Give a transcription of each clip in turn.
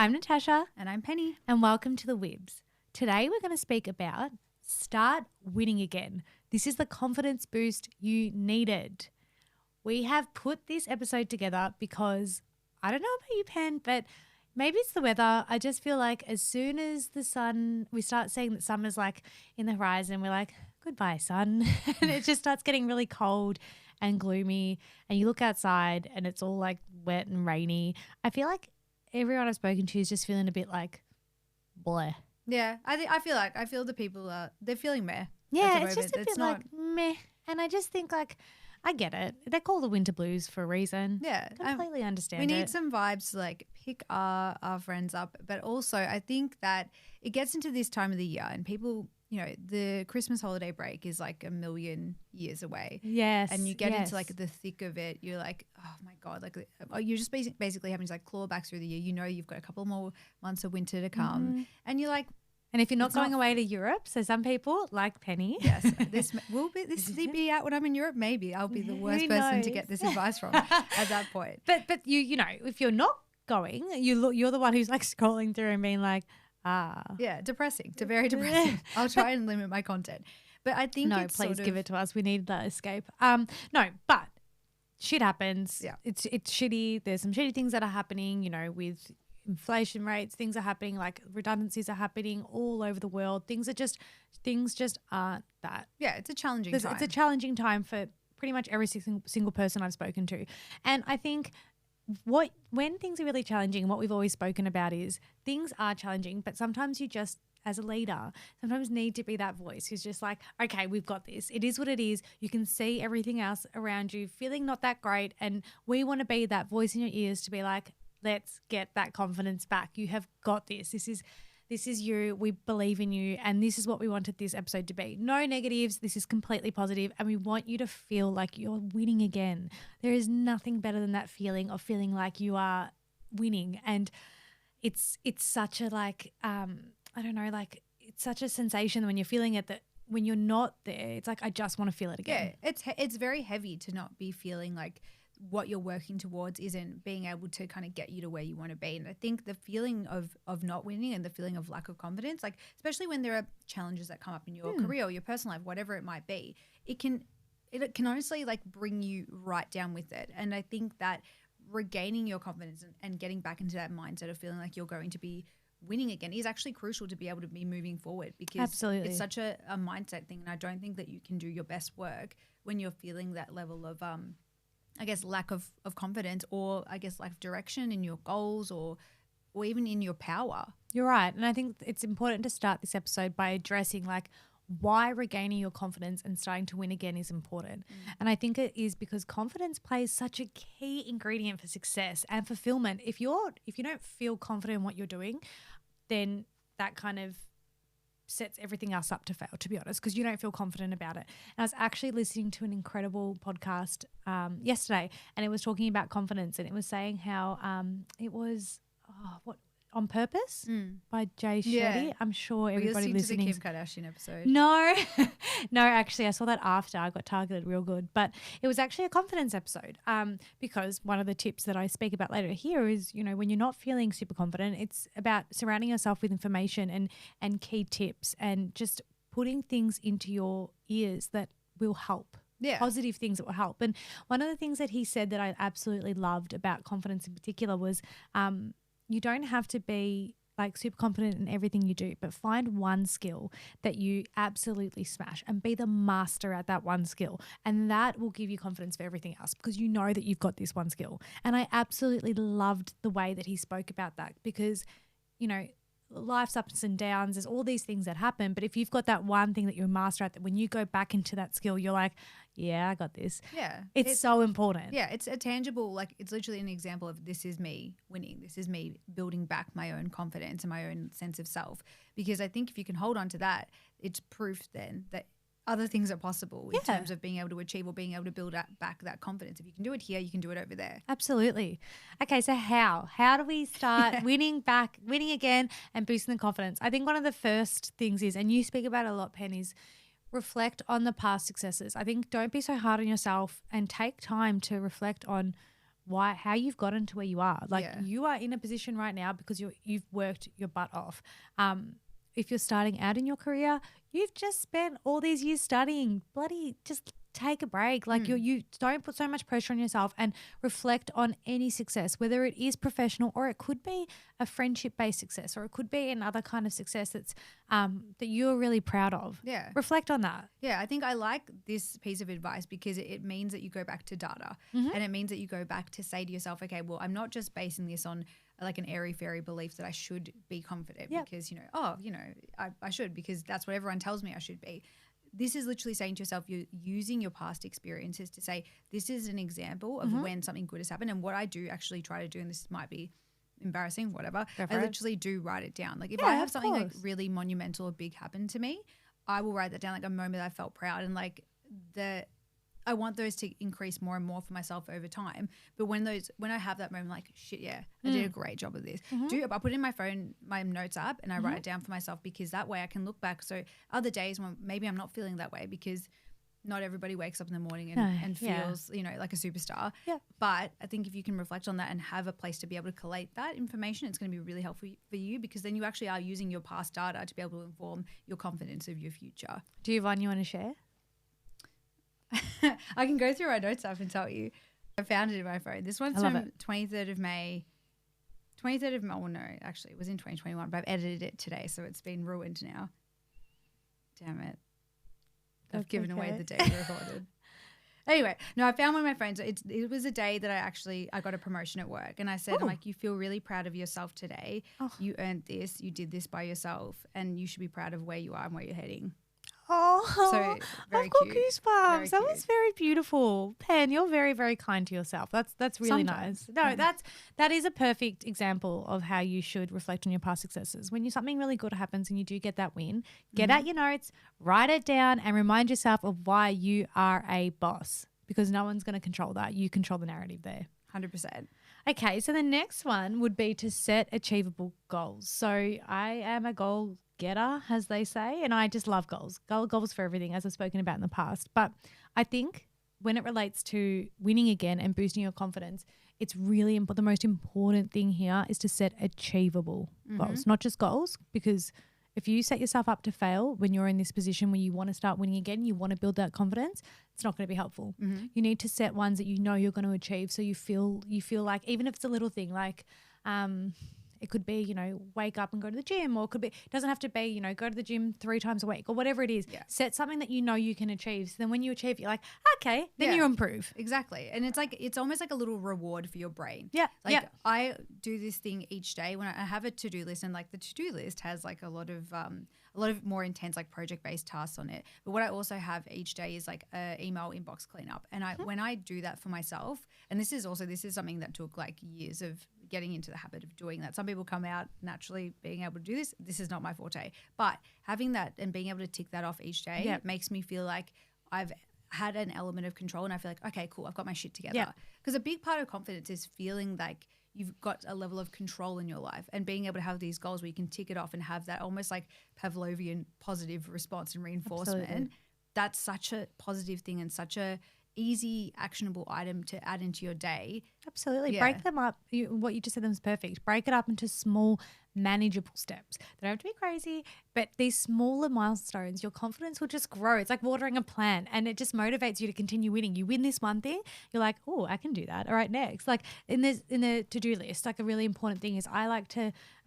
I'm Natasha. And I'm Penny. And welcome to the WIBs. Today we're going to speak about start winning again. This is the confidence boost you needed. We have put this episode together because, I don't know about you, Pen, but maybe it's the weather. I just feel like as soon as we start seeing that summer's like in the horizon, we're like, goodbye, sun. And it just starts getting really cold and gloomy. And you look outside and it's all like wet and rainy. I feel like everyone I've spoken to is just feeling a bit like bleh. Yeah, I feel the people they're feeling meh. Yeah, it's just a bit like meh. And I just think like I get it. They're called the winter blues for a reason. Yeah, completely understand. We need some vibes to like pick our friends up, but also I think that it gets into this time of the year and people, you know, the Christmas holiday break is like a million years away. Yes. And you get into like the thick of it. You're like, oh my God, like you're just basically having to like claw back through the year. You know, you've got a couple more months of winter to come. And you're like, and if you're not going away to Europe, so some people like Penny. Yes, this will be out when I'm in Europe. Maybe I'll be the worst person to get this advice from at that point. But you know, if you're not going, you're the one who's like scrolling through and being like, yeah, very depressing. I'll try and limit my content, but I think please give it to us. We need that escape. No, but shit happens. Yeah, it's shitty. There's some shitty things that are happening. You know, with inflation rates, things are happening, like redundancies are happening all over the world. Things just aren't that. Yeah, it's a challenging time. It's a challenging time for pretty much every single person I've spoken to. And I think when things are really challenging, what we've always spoken about is things are challenging, but sometimes you just, as a leader, sometimes need to be that voice who's just like, okay, we've got this. It is what it is. You can see everything else around you feeling not that great. And we want to be that voice in your ears to be like, let's get that confidence back. You have got this. This is you. We believe in you. And this is what we wanted this episode to be. No negatives. This is completely positive. And we want you to feel like you're winning again. There is nothing better than that feeling of feeling like you are winning. And it's such a like, I don't know, like it's such a sensation when you're feeling it that when you're not there, it's like, I just want to feel it again. Yeah, it's very heavy to not be feeling like what you're working towards isn't being able to kind of get you to where you want to be. And I think the feeling of not winning and the feeling of lack of confidence, like especially when there are challenges that come up in your career or your personal life, whatever it might be, it can honestly like bring you right down with it. And I think that regaining your confidence and getting back into that mindset of feeling like you're going to be winning again is actually crucial to be able to be moving forward, because absolutely, it's such a mindset thing. And I don't think that you can do your best work when you're feeling that level of I guess lack of confidence, or I guess lack of direction in your goals or even in your power. You're right. And I think it's important to start this episode by addressing like why regaining your confidence and starting to win again is important. And I think it is because confidence plays such a key ingredient for success and fulfillment. If you don't feel confident in what you're doing, then that kind of sets everything else up to fail, to be honest, because you don't feel confident about it. And I was actually listening to an incredible podcast yesterday, and it was talking about confidence, and it was saying how it was On Purpose by Jay Shetty. Yeah. I'm sure everybody listening to the Kim Kardashian episode. No, actually I saw that after I got targeted real good, but it was actually a confidence episode because one of the tips that I speak about later here is, you know, when you're not feeling super confident, it's about surrounding yourself with information and key tips and just putting things into your ears that will help. Yeah. Positive things that will help. And one of the things that he said that I absolutely loved about confidence in particular was you don't have to be like super confident in everything you do, but find one skill that you absolutely smash and be the master at that one skill. And that will give you confidence for everything else because you know that you've got this one skill. And I absolutely loved the way that he spoke about that because, you know, life's ups and downs, there's all these things that happen, but if you've got that one thing that you're a master at, that when you go back into that skill, you're like, yeah, I got this. Yeah. It's so important. Yeah, it's a tangible, like it's literally an example of this is me winning. This is me building back my own confidence and my own sense of self. Because I think if you can hold on to that, it's proof then that other things are possible in terms of being able to achieve or being able to build back that confidence. If you can do it here, you can do it over there. Absolutely. Okay, so how do we start winning again and boosting the confidence? I think one of the first things is, and you speak about it a lot, Pen, is reflect on the past successes. I think don't be so hard on yourself and take time to reflect on how you've gotten to where you are. Like Yeah. you are in a position right now because you've worked your butt off. If you're starting out in your career, you've just spent all these years studying. Bloody just take a break. Like you don't put so much pressure on yourself, and reflect on any success, whether it is professional or it could be a friendship-based success, or it could be another kind of success that's that you're really proud of. Yeah. Reflect on that. Yeah, I think I like this piece of advice because it means that you go back to data, and it means that you go back to say to yourself, okay, well, I'm not just basing this on like an airy-fairy belief that I should be confident because, I should because that's what everyone tells me I should be. This is literally saying to yourself, you're using your past experiences to say, this is an example of when something good has happened. And what I do actually try to do, and this might be embarrassing, whatever, I literally do write it down. Like if I have something like really monumental or big happen to me, I will write that down, like a moment I felt proud, and like I want those to increase more and more for myself over time. But when I have that moment, like shit, yeah, I did a great job of this. I put it in my phone, my notes app, and I write it down for myself, because that way I can look back. So other days when maybe I'm not feeling that way, because not everybody wakes up in the morning and feels, like a superstar. Yeah. But I think if you can reflect on that and have a place to be able to collate that information, it's going to be really helpful for you, because then you actually are using your past data to be able to inform your confidence of your future. Do you have one you want to share? I can go through my notes app and tell you. I found it in my phone. This one's from 23rd of May. 23rd of May. Oh, no, actually, it was in 2021, but I've edited it today, so it's been ruined now. Damn it. I've given away the day we recorded. Anyway, no, I found one of my friends. It was a day that I got a promotion at work, and I said, I'm like, you feel really proud of yourself today. Oh. You earned this. You did this by yourself, and you should be proud of where you are and where you're heading. Oh, so I've got goosebumps. That was very beautiful. Pen, you're very, very kind to yourself. That's really nice. No, that is a perfect example of how you should reflect on your past successes. When something really good happens and you do get that win, get out your notes, write it down, and remind yourself of why you are a boss, because no one's going to control that. You control the narrative there. 100%. Okay, so the next one would be to set achievable goals. So I am a goal getter, as they say, and I just love goals. Goals for everything, as I've spoken about in the past. But I think when it relates to winning again and boosting your confidence, it's really important. The most important thing here is to set achievable goals, not just goals, because if you set yourself up to fail when you're in this position where you want to start winning again, you want to build that confidence, it's not going to be helpful. You need to set ones that you know you're going to achieve, so you feel like, even if it's a little thing like it could be, wake up and go to the gym, or it doesn't have to be, go to the gym 3 times a week or whatever it is. Yeah. Set something that you know you can achieve. So then when you achieve, you're like, okay, then you improve. Exactly. And it's almost like a little reward for your brain. Yeah. I do this thing each day when I have a to-do list, and like the to-do list has like a lot of more intense like project-based tasks on it. But what I also have each day is like a email inbox cleanup. And when I do that for myself, and this is something that took like years of getting into the habit of doing that. Some people come out naturally being able to do this. This is not my forte. But having that and being able to tick that off each day makes me feel like I've had an element of control, and I feel like, okay, cool, I've got my shit together. Because a big part of confidence is feeling like you've got a level of control in your life, and being able to have these goals where you can tick it off and have that almost like Pavlovian positive response and reinforcement. Absolutely. That's such a positive thing and such a easy, actionable item to add into your day. Absolutely. Yeah. Break them up. What you just said was perfect. Break it up into small, manageable steps. They don't have to be crazy, but these smaller milestones, your confidence will just grow. It's like watering a plant, and it just motivates you to continue winning. You win this one thing, you're like, oh, I can do that. All right, next. Like in the to-do list, like a really important thing is I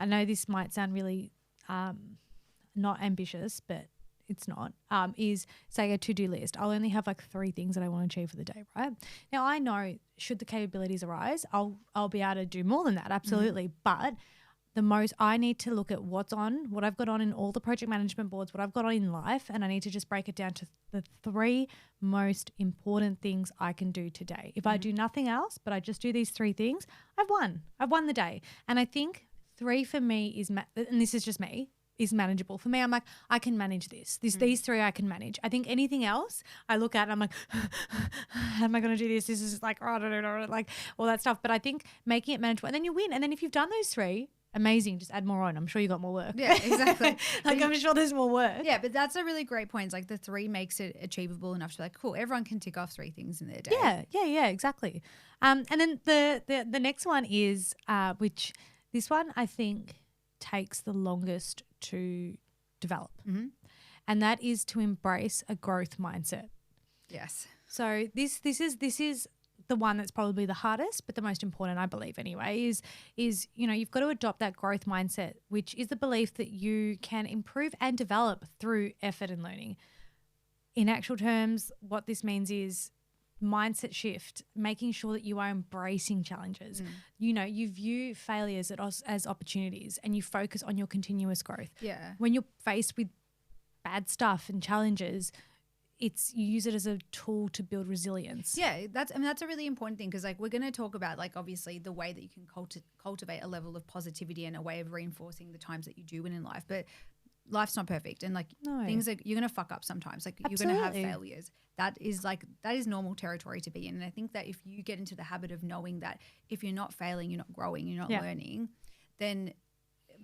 know this might sound really not ambitious, but it's not, is say a to-do list. I'll only have like 3 things that I want to achieve for the day, right? Now I know should the capabilities arise, I'll be able to do more than that, absolutely. But I need to look at what I've got on in all the project management boards, what I've got on in life, and I need to just break it down to the 3 most important things I can do today. If I do nothing else, but I just do these 3 things, I've won the day. And I think 3 for me is, and this is just me, is manageable. For me, I'm like, I can manage this. These 3 I can manage. I think anything else I look at and I'm like, how am I going to do this? This is like, oh, no, like all that stuff. But I think making it manageable, and then you win. And then if you've done those 3, amazing. Just add more on. I'm sure you got more work. Yeah, exactly. Like I'm sure there's more work. Yeah, but that's a really great point. It's like the 3 makes it achievable enough to be like, cool, everyone can tick off 3 things in their day. Yeah, exactly. And then the next one is, which this one I think takes the longest to develop. Mm-hmm. And that is to embrace a growth mindset. Yes. So this is the one that's probably the hardest, but the most important, I believe anyway, is you've got to adopt that growth mindset, which is the belief that you can improve and develop through effort and learning. In actual terms, what this means is mindset shift, making sure that you are embracing challenges. You view failures as opportunities and you focus on your continuous growth. Yeah. When you're faced with bad stuff and challenges, you use it as a tool to build resilience. Yeah, that's a really important thing, because like we're going to talk about like obviously the way that you can cultivate a level of positivity and a way of reinforcing the times that you do win in life. But life's not perfect, and like things you're going to fuck up sometimes. Like Absolutely. You're going to have failures. That is normal territory to be in. And I think that if you get into the habit of knowing that if you're not failing, you're not growing, you're not learning, then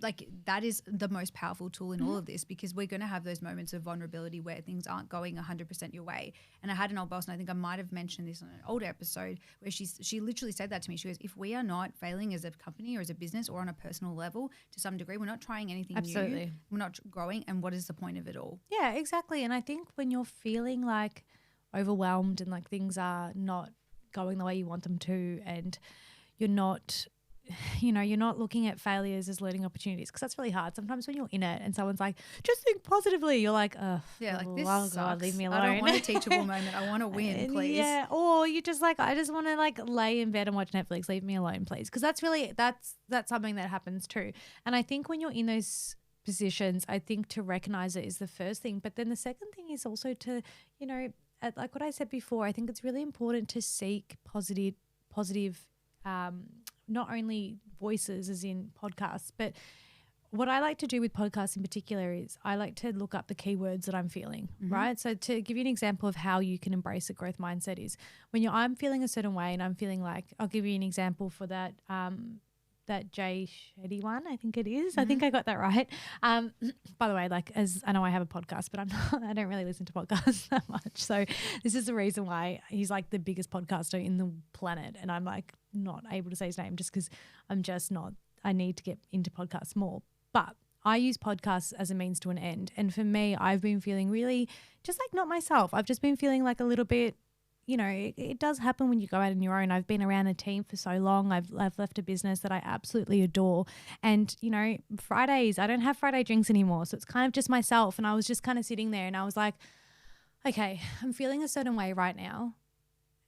like that is the most powerful tool in all of this, because we're going to have those moments of vulnerability where things aren't going 100% your way. And I had an old boss, and I think I might have mentioned this on an older episode, where she literally said that to me. She goes, if we are not failing as a company or as a business or on a personal level to some degree, we're not trying anything new. We're not growing. And what is the point of it all? Yeah, exactly. And I think when you're feeling like overwhelmed and like things are not going the way you want them to, and you're not looking at failures as learning opportunities, because that's really hard. Sometimes when you're in it and someone's like, just think positively, you're like, oh, yeah, like this sucks. God, leave me alone. I don't want a teachable moment. I want to win, please. Yeah, or you just like, I just want to like lay in bed and watch Netflix. Leave me alone, please. Because that's something that happens too. And I think when you're in those positions, I think to recognize it is the first thing. But then the second thing is also to, like what I said before, I think it's really important to seek positive not only voices as in podcasts, but what I like to do with podcasts in particular is I like to look up the keywords that I'm feeling, right? So to give you an example of how you can embrace a growth mindset is when I'm feeling a certain way and I'm feeling like, I'll give you an example for that, that Jay Shetty one, I think it is. I think I got that right. By the way, like, as I know I have a podcast, but I don't really listen to podcasts that much. So this is the reason why he's like the biggest podcaster in the planet. And I'm like not able to say his name just because I need to get into podcasts more. But I use podcasts as a means to an end. And for me, I've been feeling really just like not myself. I've just been feeling like a little bit, it does happen when you go out on your own. I've been around a team for so long. I've left a business that I absolutely adore. And, Fridays, I don't have Friday drinks anymore. So it's kind of just myself. And I was just kind of sitting there and I was like, okay, I'm feeling a certain way right now.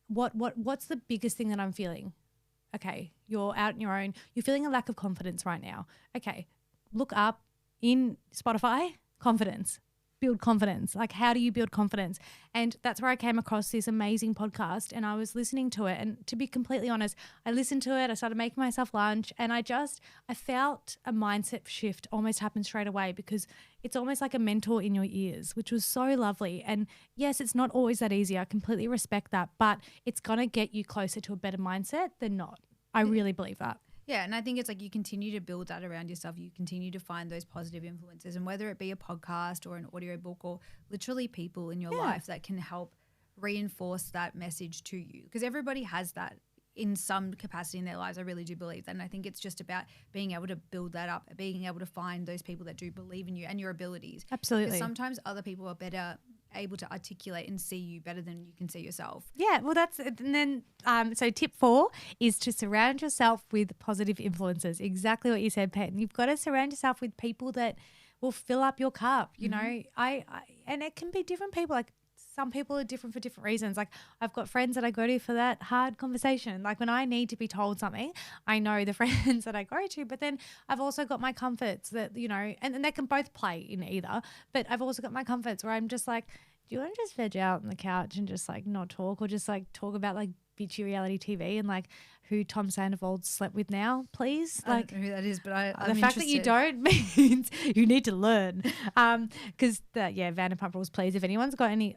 What's the biggest thing that I'm feeling? Okay, you're out on your own. You're feeling a lack of confidence right now. Okay, look up in Spotify, confidence. Build confidence. Like, how do you build confidence? And that's where I came across this amazing podcast and I was listening to it. And to be completely honest, I listened to it. I started making myself lunch and I felt a mindset shift almost happen straight away, because it's almost like a mentor in your ears, which was so lovely. And yes, it's not always that easy. I completely respect that, but it's going to get you closer to a better mindset than not. I really believe that. Yeah, and I think it's like you continue to build that around yourself. You continue to find those positive influences, and whether it be a podcast or an audio book or literally people in your life that can help reinforce that message to you, because everybody has that in some capacity in their lives. I really do believe that. And I think it's just about being able to build that up, being able to find those people that do believe in you and your abilities. Absolutely. Because sometimes other people are better able to articulate and see you better than you can see yourself. Yeah, well and then so tip 4 is to surround yourself with positive influences. Exactly what you said, Pat. You've got to surround yourself with people that will fill up your cup. I and it can be different people. Like, some people are different for different reasons. Like, I've got friends that I go to for that hard conversation. Like, when I need to be told something, I know the friends that I go to, but then I've also got my comforts that, and they can both play in either, but I've also got my comforts where I'm just like, do you want to just veg out on the couch and just like not talk, or just like talk about like bitchy reality TV and like who Tom Sandoval slept with now, please? I don't know who that is, but I'm the fact that you don't means you need to learn. Because Vanderpump Rules, please. If anyone's got any,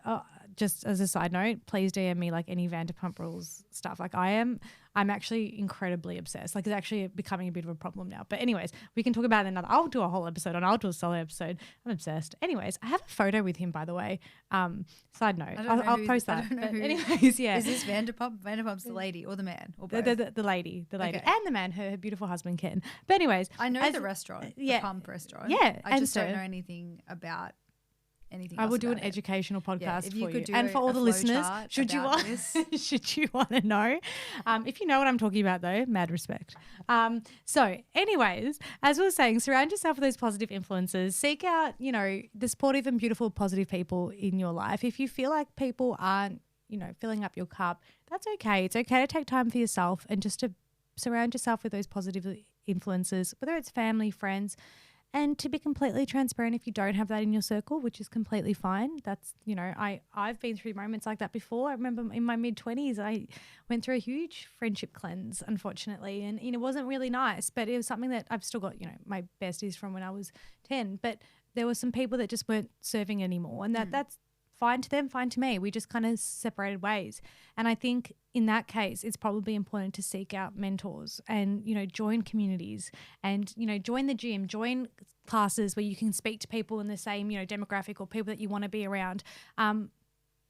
just as a side note, please DM me like any Vanderpump Rules stuff. Like I'm actually incredibly obsessed. Like it's actually becoming a bit of a problem now. But anyways, we can talk about it another. I'll do a whole episode on. I'll do a solo episode. I'm obsessed. Anyways, I have a photo with him, by the way. Side note, I'll post that. But anyways, yeah. Is this Vanderpump? Vanderpump's the lady or the man or both? The lady, Okay. and the man, her beautiful husband Ken. But anyways, I know the restaurant, the Pump restaurant. Yeah, I just don't know anything about anything. I will else do about an it. educational podcast if you for could you, do and for all a the flow listeners, chart should you about want this. should you want to know, if you know what I'm talking about though, mad respect. So, anyways, as we were saying, surround yourself with those positive influences. Seek out, the supportive and beautiful, positive people in your life. If you feel like people aren't, filling up your cup, that's okay. It's okay to take time for yourself and just to surround yourself with those positive influences, whether it's family, friends. And to be completely transparent, if you don't have that in your circle, which is completely fine, that's, I've been through moments like that before. I remember in my mid-20s, I went through a huge friendship cleanse, unfortunately, and it wasn't really nice, but it was something that I've still got, my besties from when I was 10, but there were some people that just weren't serving anymore, and that's fine to them, fine to me. We just kind of separated ways. And I think in that case, it's probably important to seek out mentors and, join communities and, join the gym, join classes where you can speak to people in the same, demographic or people that you want to be around.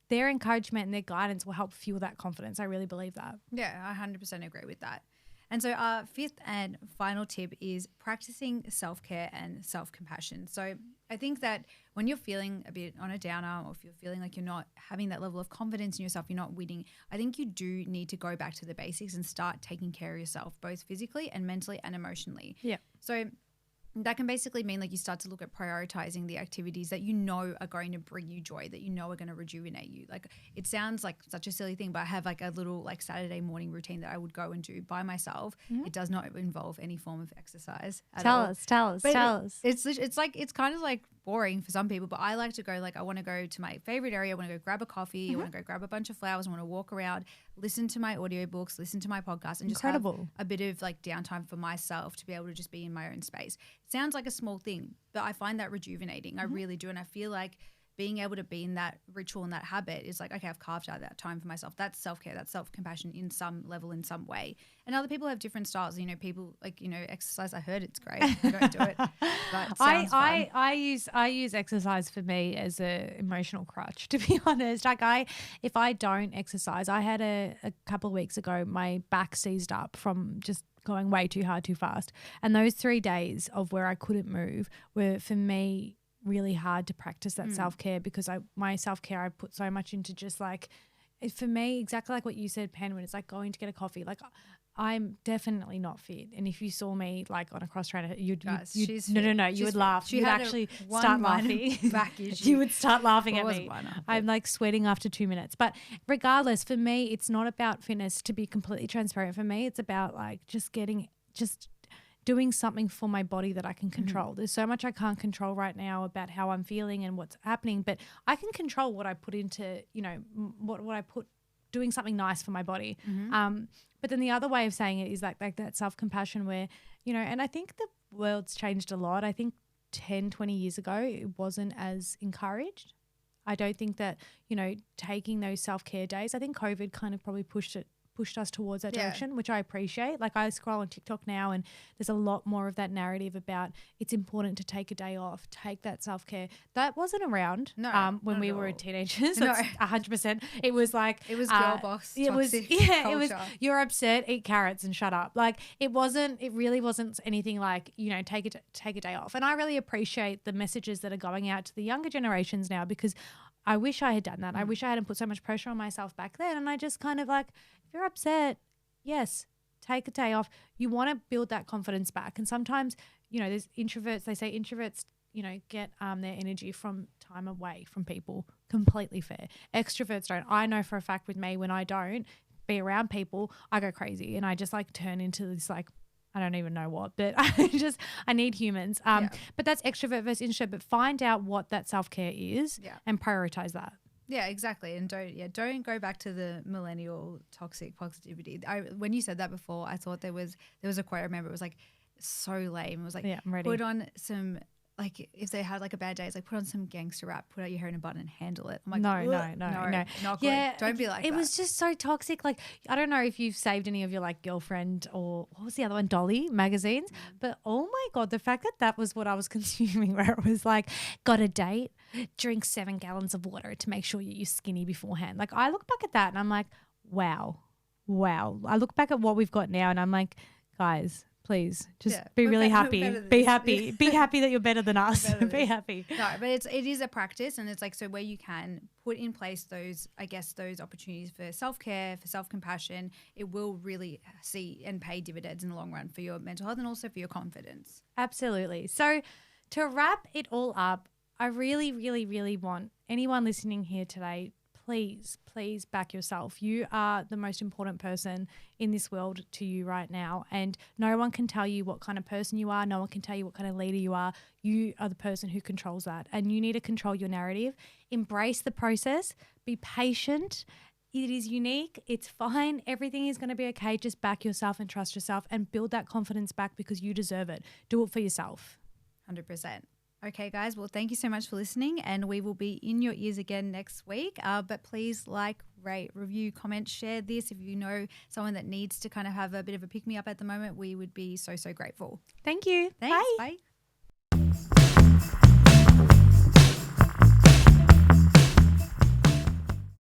Their encouragement and their guidance will help fuel that confidence. I really believe that. Yeah, I 100% agree with that. And so our fifth and final tip is practicing self-care and self-compassion. So I think that when you're feeling a bit on a downer, or if you're feeling like you're not having that level of confidence in yourself, you're not winning, I think you do need to go back to the basics and start taking care of yourself, both physically and mentally and emotionally. Yeah. So that can basically mean like you start to look at prioritizing the activities that you know are going to bring you joy, that you know are going to rejuvenate you. Like it sounds like such a silly thing, but I have like a little like Saturday morning routine that I would go and do by myself. Mm-hmm. It does not involve any form of exercise at all. Tell us. It's kind of like boring for some people, but I like to go, like I want to go to my favorite area. I want to go grab a coffee. Mm-hmm. I want to go grab a bunch of flowers. I want to walk around, listen to my audiobooks, listen to my podcast, and just have a bit of like downtime for myself to be able to just be in my own space. It sounds like a small thing, but I find that rejuvenating. I really do. And I feel like being able to be in that ritual and that habit is like, okay, I've carved out that time for myself. That's self-care, that's self-compassion in some level, in some way. And other people have different styles. People like, exercise. I heard it's great. I don't do it, but it sounds fun. I use exercise for me as a emotional crutch, to be honest. Like if I don't exercise, I had a couple of weeks ago, my back seized up from just going way too hard, too fast. And those 3 days of where I couldn't move were for me really hard to practice that self-care, because my self-care, I put so much into just like, for me, exactly like what you said, Pen, when it's like going to get a coffee, like I'm definitely not fit. And if you saw me like on a cross trainer, you would laugh. You would actually start laughing. You would start laughing at me. I'm like sweating after 2 minutes. But regardless, for me, it's not about fitness, to be completely transparent. For me, it's about like just doing something for my body that I can control. Mm-hmm. There's so much I can't control right now about how I'm feeling and what's happening, but I can control what I put into, what I put doing something nice for my body. Mm-hmm. But then the other way of saying it is like that self-compassion where, and I think the world's changed a lot. I think 10, 20 years ago, it wasn't as encouraged. I don't think that, taking those self-care days, I think COVID kind of probably pushed us towards that direction, which I appreciate. Like I scroll on TikTok now and there's a lot more of that narrative about it's important to take a day off, take that self-care. That wasn't around when we were teenagers. That's 100%. It was like it was girl boss. It was culture. It was you're upset, eat carrots and shut up. Like it really wasn't anything like, take a day off. And I really appreciate the messages that are going out to the younger generations now, because I wish I had done that. I wish I hadn't put so much pressure on myself back then. And I just kind of like, if you're upset, yes, take a day off. You want to build that confidence back. And sometimes, there's introverts, they say introverts, get their energy from time away from people. Completely fair. Extroverts don't. I know for a fact with me, when I don't be around people, I go crazy and I just like turn into this like, I don't even know what, but I need humans. But that's extrovert versus introvert. But find out what that self-care is and prioritize that. Yeah, exactly. And don't go back to the millennial toxic positivity. When you said that before, I thought there was a quote I remember. It was like so lame. It was like, I'm ready. Put on some like if they had like a bad day, it's like put on some gangster rap, put out your hair in a bun and handle it. I'm like, No, not yeah, good. Don't be like it that. was just so toxic. Like, I don't know if you've saved any of your like girlfriend or what was the other one, Dolly magazines, but oh my God, the fact that that was what I was consuming, where it was like, got a date, drink 7 gallons of water to make sure you're skinny beforehand. Like, I look back at that and I'm like, wow. I look back at what we've got now and I'm like, guys, please just be really happy. Be happy. Be happy that you're better than us. Be happy. No, but it is a practice, and it's like, so where you can put in place those, I guess, those opportunities for self-care, for self-compassion, it will really see and pay dividends in the long run for your mental health and also for your confidence. Absolutely. So to wrap it all up, I really, really, really want anyone listening here today, please back yourself. You are the most important person in this world to you right now. And no one can tell you what kind of person you are. No one can tell you what kind of leader you are. You are the person who controls that. And you need to control your narrative. Embrace the process. Be patient. It is unique. It's fine. Everything is going to be okay. Just back yourself and trust yourself and build that confidence back because you deserve it. Do it for yourself. 100%. Okay, guys. Well, thank you so much for listening, and we will be in your ears again next week. But please like, rate, review, comment, share this. If you know someone that needs to kind of have a bit of a pick-me-up at the moment, we would be so, so grateful. Thank you. Thanks. Bye. Bye.